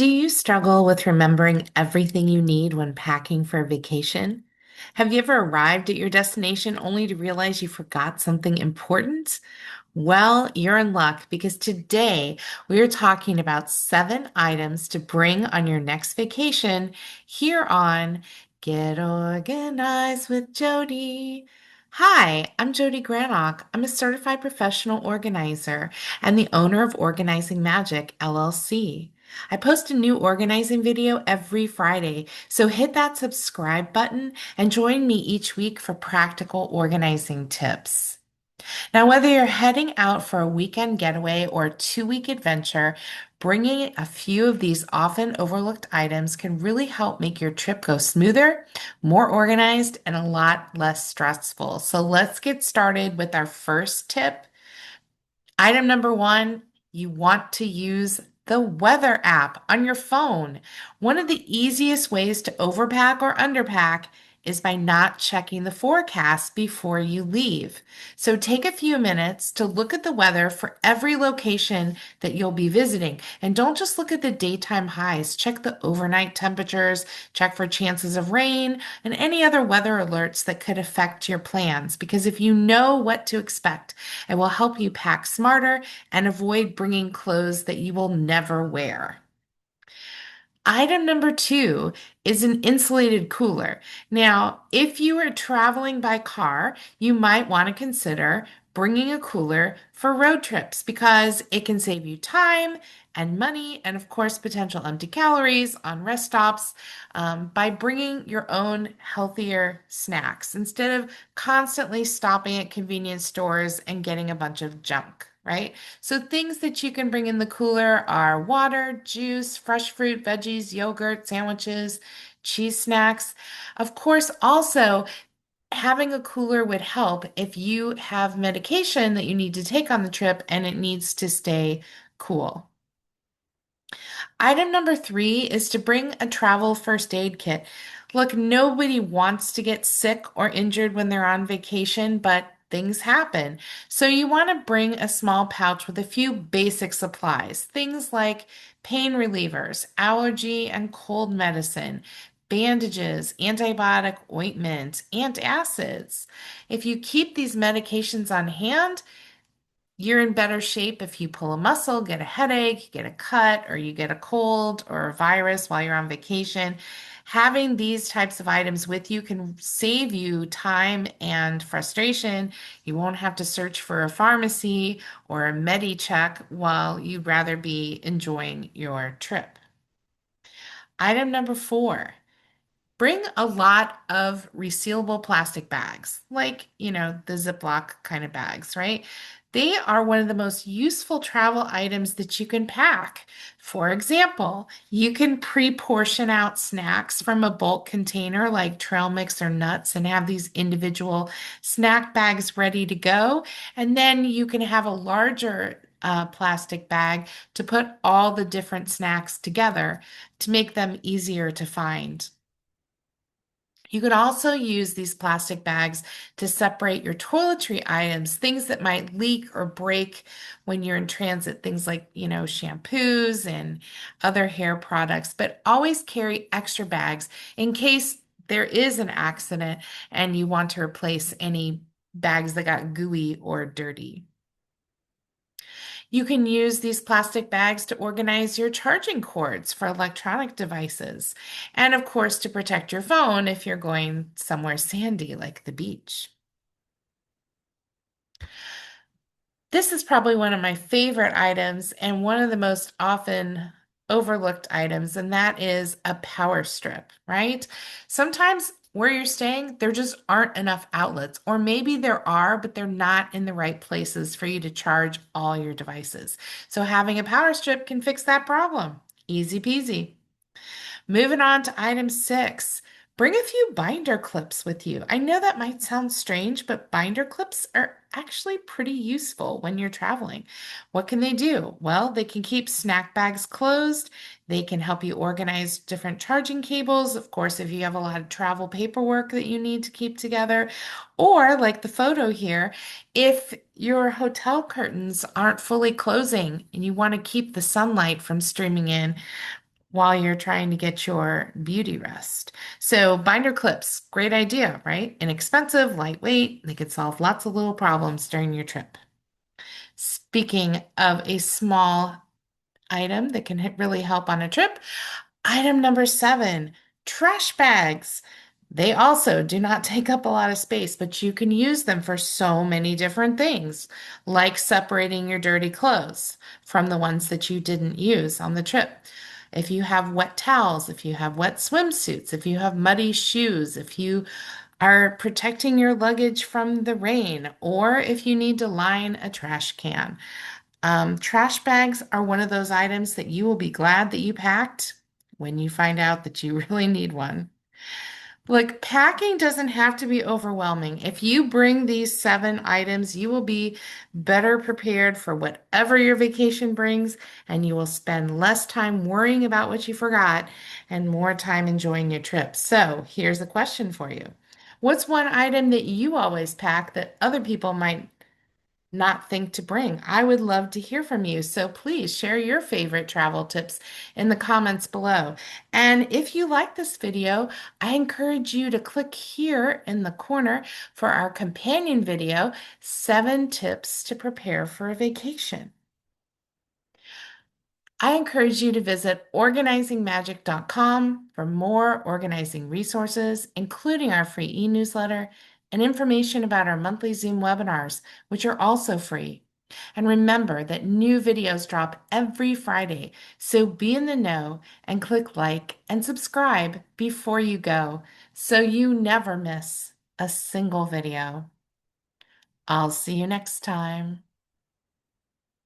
Do you struggle with remembering everything you need when packing for a vacation? Have you ever arrived at your destination only to realize you forgot something important? Well, you're in luck because today we are talking about 7 items to bring on your next vacation here on Get Organized with Jodi. Hi, I'm Jodi Granock. I'm a certified professional organizer and the owner of Organizing Magic, LLC. I post a new organizing video every Friday, so hit that subscribe button and join me each week for practical organizing tips. Now, whether you're heading out for a weekend getaway or a 2-week adventure, bringing a few of these often overlooked items can really help make your trip go smoother, more organized, and a lot less stressful. So let's get started with our first tip. Item number one, you want to use the weather app on your phone. One of the easiest ways to overpack or underpack is by not checking the forecast before you leave. So take a few minutes to look at the weather for every location that you'll be visiting. And don't just look at the daytime highs, check the overnight temperatures, check for chances of rain, and any other weather alerts that could affect your plans. Because if you know what to expect, it will help you pack smarter and avoid bringing clothes that you will never wear. Item number two is an insulated cooler. Now, if you are traveling by car, you might want to consider bringing a cooler for road trips because it can save you time and money, and of course, potential empty calories on rest stops by bringing your own healthier snacks instead of constantly stopping at convenience stores and getting a bunch of junk. Right? So things that you can bring in the cooler are water, juice, fresh fruit, veggies, yogurt, sandwiches, cheese snacks. Of course, also having a cooler would help if you have medication that you need to take on the trip and it needs to stay cool. Item number three is to bring a travel first aid kit. Look, nobody wants to get sick or injured when they're on vacation, but things happen. So you want to bring a small pouch with a few basic supplies, things like pain relievers, allergy and cold medicine, bandages, antibiotic ointment, antacids. If you keep these medications on hand, you're in better shape if you pull a muscle, get a headache, get a cut, or you get a cold or a virus while you're on vacation. Having these types of items with you can save you time and frustration. You won't have to search for a pharmacy or a medi check while you'd rather be enjoying your trip. Item number four. Bring a lot of resealable plastic bags, like, the Ziploc kind of bags, right? They are one of the most useful travel items that you can pack. For example, you can pre-portion out snacks from a bulk container like trail mix or nuts and have these individual snack bags ready to go. And then you can have a larger plastic bag to put all the different snacks together to make them easier to find. You could also use these plastic bags to separate your toiletry items, things that might leak or break when you're in transit, things like, shampoos and other hair products, but always carry extra bags in case there is an accident and you want to replace any bags that got gooey or dirty. You can use these plastic bags to organize your charging cords for electronic devices, and of course, to protect your phone if you're going somewhere sandy like the beach. This is probably one of my favorite items and one of the most often overlooked items, and that is a power strip, right? Sometimes where you're staying, there just aren't enough outlets, or maybe there are, but they're not in the right places for you to charge all your devices. So having a power strip can fix that problem. Easy peasy. Moving on to item six, bring a few binder clips with you. I know that might sound strange, but binder clips are actually pretty useful when you're traveling. What can they do? Well, they can keep snack bags closed. They can help you organize different charging cables. Of course, if you have a lot of travel paperwork that you need to keep together, or like the photo here, if your hotel curtains aren't fully closing and you want to keep the sunlight from streaming in, while you're trying to get your beauty rest. So, binder clips, great idea, right? Inexpensive, lightweight, they could solve lots of little problems during your trip. Speaking of a small item that can really help on a trip, item number 7, trash bags. They also do not take up a lot of space, but you can use them for so many different things, like separating your dirty clothes from the ones that you didn't use on the trip. If you have wet towels, if you have wet swimsuits, if you have muddy shoes, if you are protecting your luggage from the rain, or if you need to line a trash can. Trash bags are one of those items that you will be glad that you packed when you find out that you really need one. Look, packing doesn't have to be overwhelming. If you bring these 7 items, you will be better prepared for whatever your vacation brings, and you will spend less time worrying about what you forgot and more time enjoying your trip. So, here's a question for you. What's one item that you always pack that other people might not think to bring? I would love to hear from you. So please share your favorite travel tips in the comments below. And if you like this video, I encourage you to click here in the corner for our companion video, 7 tips to prepare for a vacation. I encourage you to visit organizingmagic.com for more organizing resources, including our free e-newsletter and information about our monthly Zoom webinars, which are also free. And remember that new videos drop every Friday, so be in the know and click like and subscribe before you go so you never miss a single video. I'll see you next time.